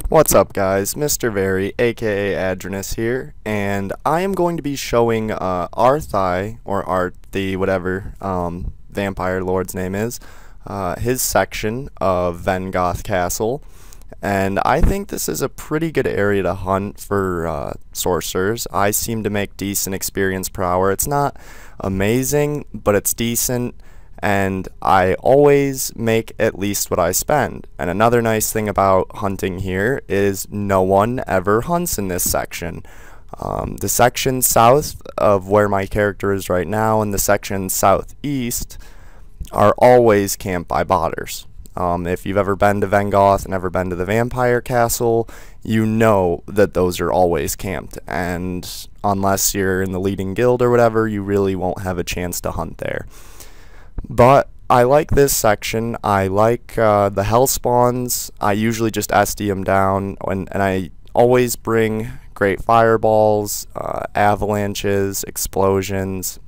What's up guys, MrVerry aka Adronus here, and I am going to be showing Arthei, or Arthei, whatever Vampire Lord's name is, his section of Vengoth Castle, and I think this is a pretty good area to hunt for sorcerers. I seem to make decent experience per hour. It's not amazing, but it's decent. And I always make at least what I spend. And another nice thing about hunting here is no one ever hunts in this section. The section south of where my character is right now and the section southeast are always camped by botters. If you've ever been to Vengoth and ever been to the Vampire Castle, you know that those are always camped. And unless you're in the leading guild or whatever, you really won't have a chance to hunt there. But I like this section. I like the hell spawns. I usually just SD them down, and I always bring great fireballs, avalanches, explosions.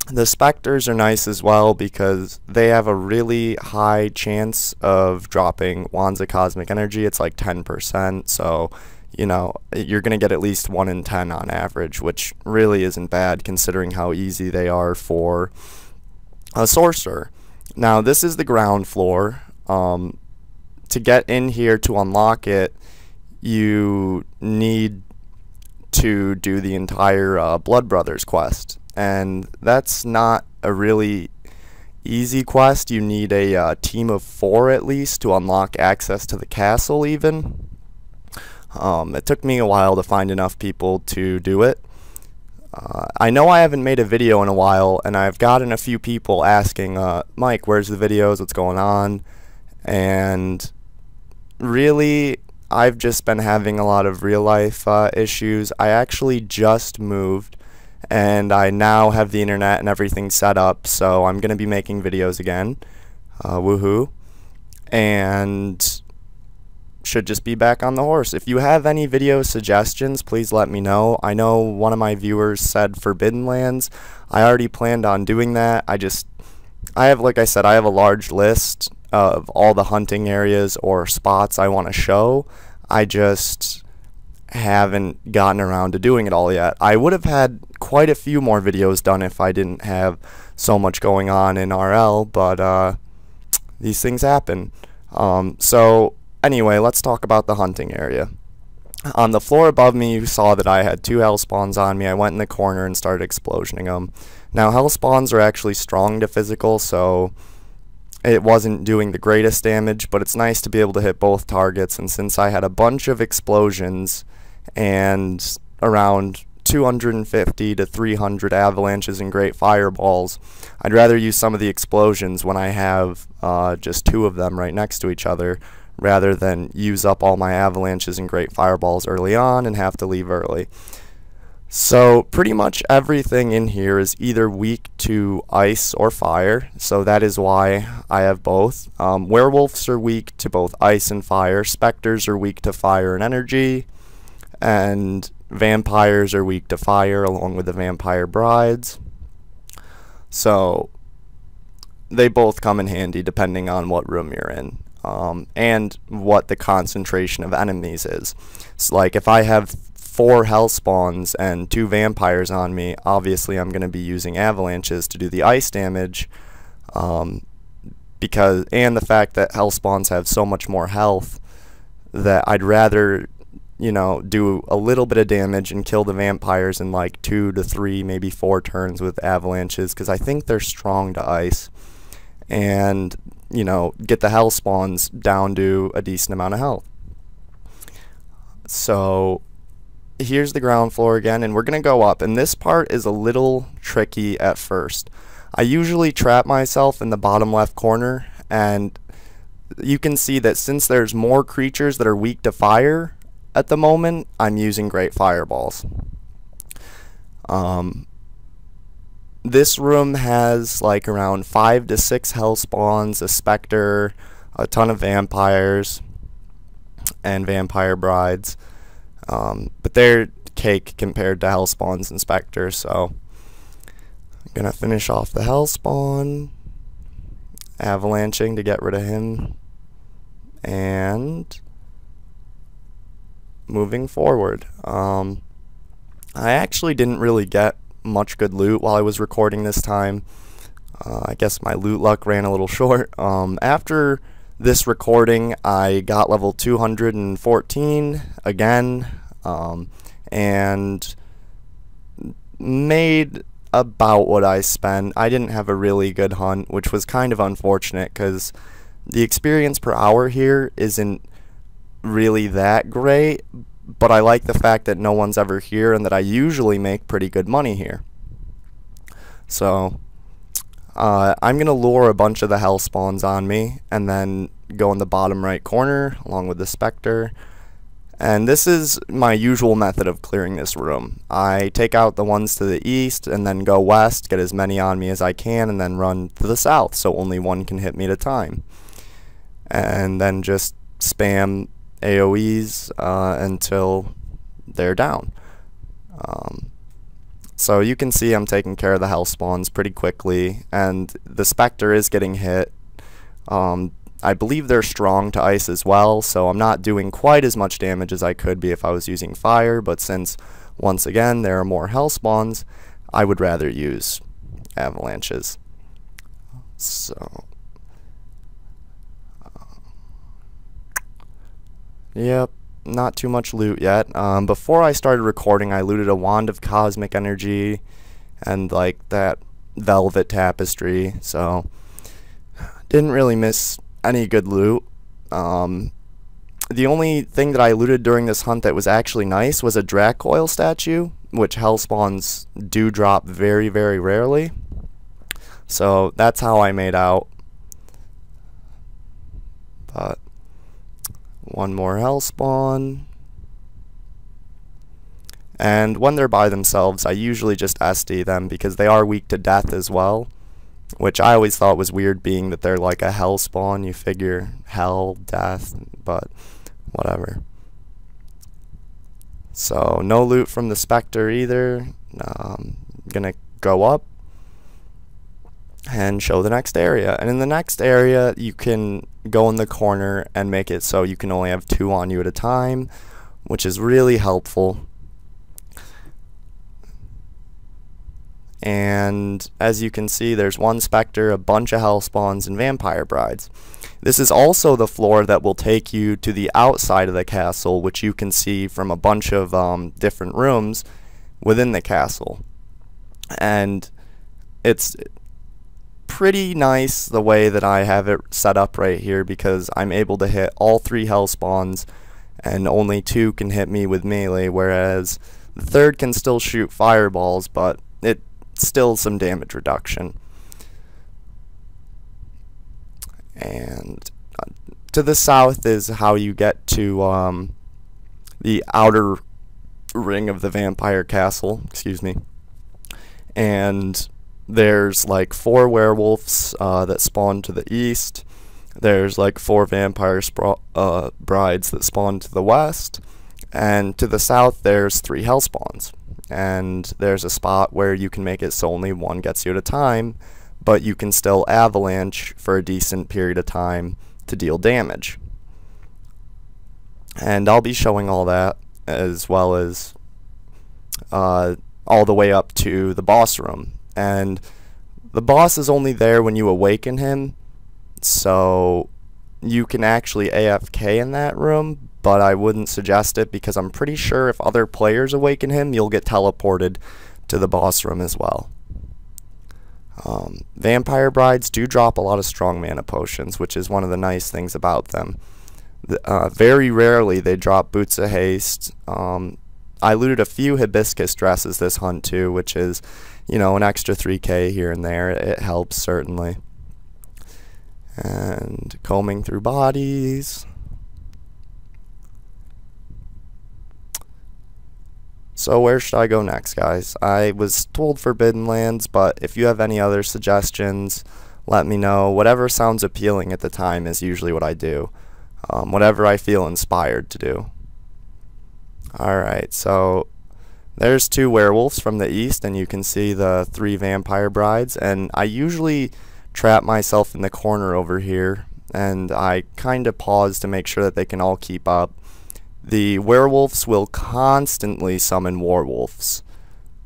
The specters are nice as well because they have a really high chance of dropping wands of cosmic energy. It's like 10%, so you know, you're going to get at least 1 in 10 on average, which really isn't bad considering how easy they are for a sorcerer. Now this is the ground floor. To get in here to unlock it, you need to do the entire Blood Brothers quest, and that's not a really easy quest. You need a team of 4 at least to unlock access to the castle even. It took me a while to find enough people to do it. I know I haven't made a video in a while, and I've gotten a few people asking, Mike, where's the videos, what's going on? And really, I've just been having a lot of real life issues. I actually just moved, and I now have the internet and everything set up, so I'm going to be making videos again. Woohoo. And should just be back on the horse. If you have any video suggestions, please let me know. I know one of my viewers said Forbidden Lands. I already planned on doing that. Like I said, I have a large list of all the hunting areas or spots I want to show. I just haven't gotten around to doing it all yet. I would have had quite a few more videos done if I didn't have so much going on in RL, but these things happen. Anyway, let's talk about the hunting area. On the floor above me, you saw that I had 2 hell spawns on me. I went in the corner and started explosioning them. Now, hell spawns are actually strong to physical, so it wasn't doing the greatest damage, but it's nice to be able to hit both targets, and since I had a bunch of explosions and around 250 to 300 avalanches and great fireballs, I'd rather use some of the explosions when I have just 2 of them right next to each other, rather than use up all my avalanches and great fireballs early on and have to leave early. So pretty much everything in here is either weak to ice or fire, so that is why I have both. Werewolves are weak to both ice and fire, specters are weak to fire and energy, and vampires are weak to fire along with the vampire brides. So they both come in handy depending on what room you're in. And what the concentration of enemies is. So like if I have 4 hell spawns and 2 vampires on me, obviously I'm going to be using avalanches to do the ice damage, and the fact that hell spawns have so much more health that I'd rather, you know, do a little bit of damage and kill the vampires in like 2 to 3, maybe 4 turns with avalanches, because I think they're strong to ice, and you know, get the hell spawns down to a decent amount of health. So here's the ground floor again, and we're gonna go up, and this part is a little tricky at first. I usually trap myself in the bottom left corner, and you can see that since there's more creatures that are weak to fire at the moment, I'm using great fireballs. This room has like around 5 to 6 hell spawns, a specter, a ton of vampires, and vampire brides. But they're cake compared to hell spawns and specters, so I'm gonna finish off the hell spawn, avalanching to get rid of him, and moving forward. I actually didn't really get much good loot while I was recording this time. I guess my loot luck ran a little short. After this recording, I got level 214 again, and made about what I spent. I didn't have a really good hunt, which was kind of unfortunate because the experience per hour here isn't really that great, but I like the fact that no one's ever here and that I usually make pretty good money here. So I'm going to lure a bunch of the hell spawns on me and then go in the bottom right corner along with the Spectre. And this is my usual method of clearing this room. I take out the ones to the east and then go west, get as many on me as I can, and then run to the south so only one can hit me at a time. And then just spam AoEs until they're down. So you can see I'm taking care of the hell spawns pretty quickly, and the Spectre is getting hit. I believe they're strong to ice as well, so I'm not doing quite as much damage as I could be if I was using fire, but since, once again, there are more hell spawns, I would rather use avalanches. So, yep, not too much loot yet. Before I started recording, I looted a wand of cosmic energy and like that velvet tapestry, so didn't really miss any good loot. The only thing that I looted during this hunt that was actually nice was a Dracoil statue, which hell spawns do drop very, very rarely. So that's how I made out. But one more hell spawn. And when they're by themselves, I usually just SD them because they are weak to death as well, which I always thought was weird, being that they're like a hell spawn. You figure hell, death, but whatever. So no loot from the Spectre either. Gonna go up and show the next area. And in the next area, you can go in the corner and make it so you can only have 2 on you at a time, which is really helpful. And as you can see, there's one Spectre, a bunch of hell spawns, and vampire brides. This is also the floor that will take you to the outside of the castle, which you can see from a bunch of different rooms within the castle. And it's pretty nice the way that I have it set up right here, because I'm able to hit all 3 hell spawns and only 2 can hit me with melee, whereas the third can still shoot fireballs, but it's still some damage reduction. And to the south is how you get to the outer ring of the vampire castle, excuse me. And there's like 4 werewolves that spawn to the east. There's like 4 vampire brides that spawn to the west. And to the south there's 3 hell spawns. And there's a spot where you can make it so only 1 gets you at a time, but you can still avalanche for a decent period of time to deal damage. And I'll be showing all that, as well as all the way up to the boss room. And the boss is only there when you awaken him, so you can actually AFK in that room, but I wouldn't suggest it because I'm pretty sure if other players awaken him, you'll get teleported to the boss room as well. Vampire brides do drop a lot of strong mana potions, which is one of the nice things about them. Very rarely they drop boots of haste. I looted a few hibiscus dresses this hunt too, which is, you know, an extra 3k here and there. It helps certainly. And combing through bodies. So where should I go next, guys? I was told Forbidden Lands, but if you have any other suggestions, let me know. Whatever sounds appealing at the time is usually what I do. Whatever I feel inspired to do. Alright, so there's 2 werewolves from the east, and you can see the 3 vampire brides, and I usually trap myself in the corner over here, and I kind of pause to make sure that they can all keep up. the werewolves will constantly summon werewolves.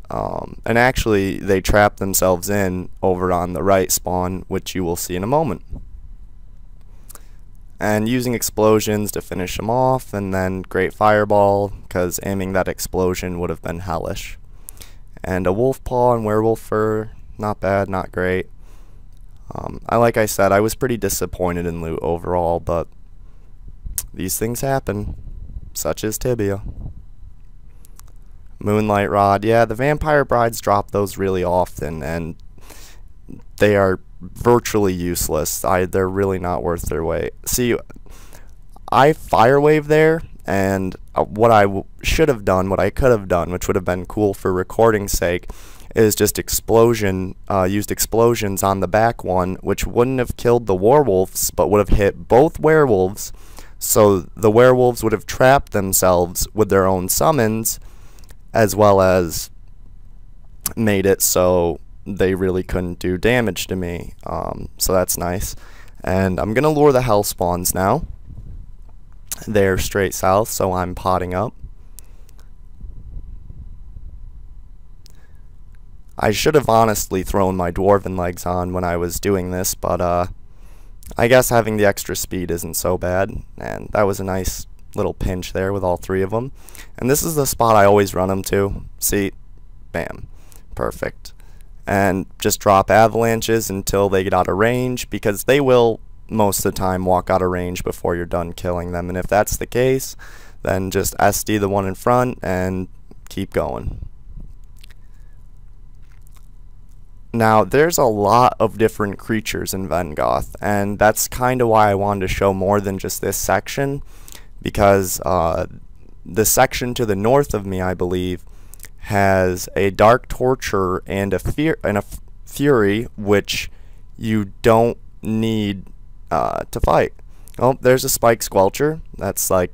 And actually, they trap themselves in over on the right spawn, which you will see in a moment. And using explosions to finish them off, and then great fireball, because aiming that explosion would have been hellish. And a wolf paw and werewolf fur, not bad, not great. Like I said, I was pretty disappointed in loot overall, but these things happen, such as Tibia. Moonlight Rod, yeah, the Vampire Brides drop those really often, and they are virtually useless. They're really not worth their weight. See, I fire wave there, and what I should have done, what I could have done, which would have been cool for recording's sake, is just used explosions on the back one, which wouldn't have killed the werewolves, but would have hit both werewolves, so the werewolves would have trapped themselves with their own summons, as well as made it so they really couldn't do damage to me. So that's nice. And I'm gonna lure the hell spawns now. They're straight south, so I'm potting up. I should have honestly thrown my dwarven legs on when I was doing this, but I guess having the extra speed isn't so bad, and that was a nice little pinch there with all three of them. And this is the spot I always run them to. See? Bam. Perfect. And just drop avalanches until they get out of range, because they will most of the time walk out of range before you're done killing them. And if that's the case, then just SD the one in front and keep going. Now, there's a lot of different creatures in Vengoth, and that's kind of why I wanted to show more than just this section, because the section to the north of me, I believe, has a Dark Torture and a Fury, which you don't need to fight. Oh, there's a Spike Squelcher. That's like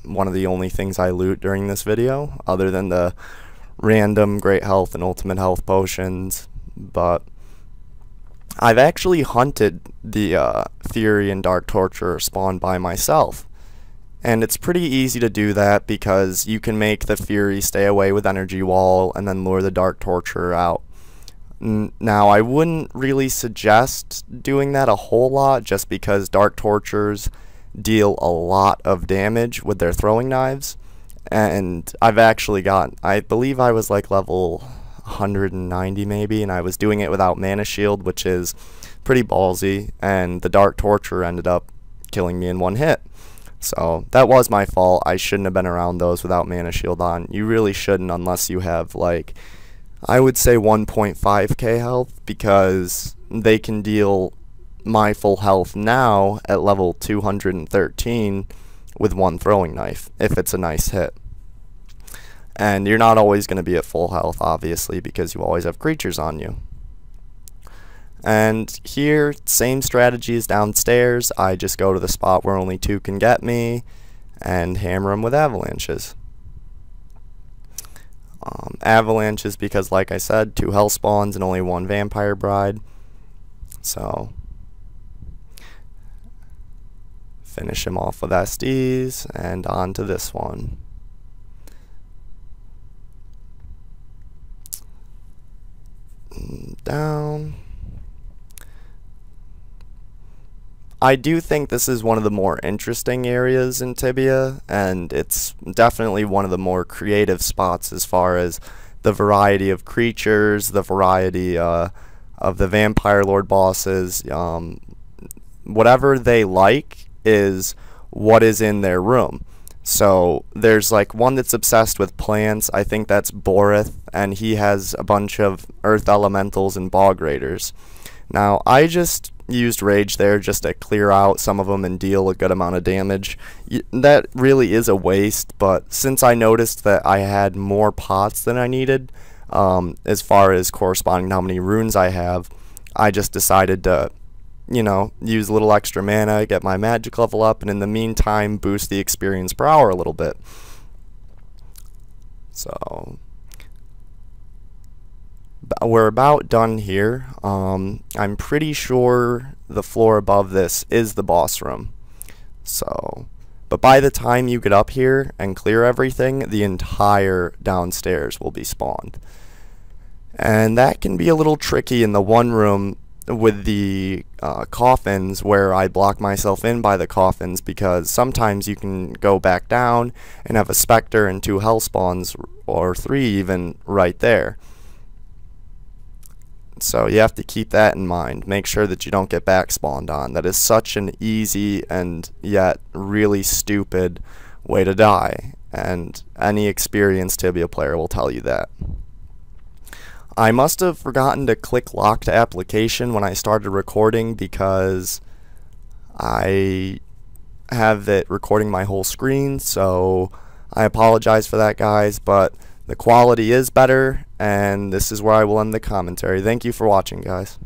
one of the only things I loot during this video, other than the random Great Health and Ultimate Health potions. But I've actually hunted the Fury and Dark Torture spawn by myself, and it's pretty easy to do that because you can make the Fury stay away with Energy Wall and then lure the Dark Torture out. Now, I wouldn't really suggest doing that a whole lot, just because Dark Tortures deal a lot of damage with their throwing knives, and I've actually I believe I was like level 190 maybe, and I was doing it without Mana Shield, which is pretty ballsy, and the Dark Torture ended up killing me in one hit. So that was my fault. I shouldn't have been around those without Mana Shield on. You really shouldn't unless you have, like, I would say 1.5k health, because they can deal my full health now at level 213 with one throwing knife, if it's a nice hit. And you're not always going to be at full health, obviously, because you always have creatures on you. And here, same strategy as downstairs. I just go to the spot where only two can get me and hammer them with avalanches. Avalanches because, like I said, 2 hell spawns and only 1 vampire bride. So finish him off with SDs, and on to this one. Down. I do think this is one of the more interesting areas in Tibia, and it's definitely one of the more creative spots as far as the variety of creatures, the variety of the Vampire Lord bosses. Whatever they like is what is in their room. So there's like one that's obsessed with plants. I think that's Borith, and he has a bunch of earth elementals and bog raiders. Now, I just used rage there just to clear out some of them and deal a good amount of damage. That really is a waste, but since I noticed that I had more pots than I needed, as far as corresponding to how many runes I have, I just decided to, you know, use a little extra mana, get my magic level up, and in the meantime boost the experience per hour a little bit. So we're about done here. I'm pretty sure the floor above this is the boss room. So But by the time you get up here and clear everything, the entire downstairs will be spawned. And that can be a little tricky in the one room with the coffins, where I block myself in by the coffins, because sometimes you can go back down and have a specter and 2 hell spawns, or 3 even, right there. So you have to keep that in mind. Make sure that you don't get back spawned on. That is such an easy and yet really stupid way to die, and any experienced Tibia player will tell you that. I must have forgotten to click lock to application when I started recording, because I have it recording my whole screen, so I apologize for that, guys, but the quality is better, and this is where I will end the commentary. Thank you for watching, guys.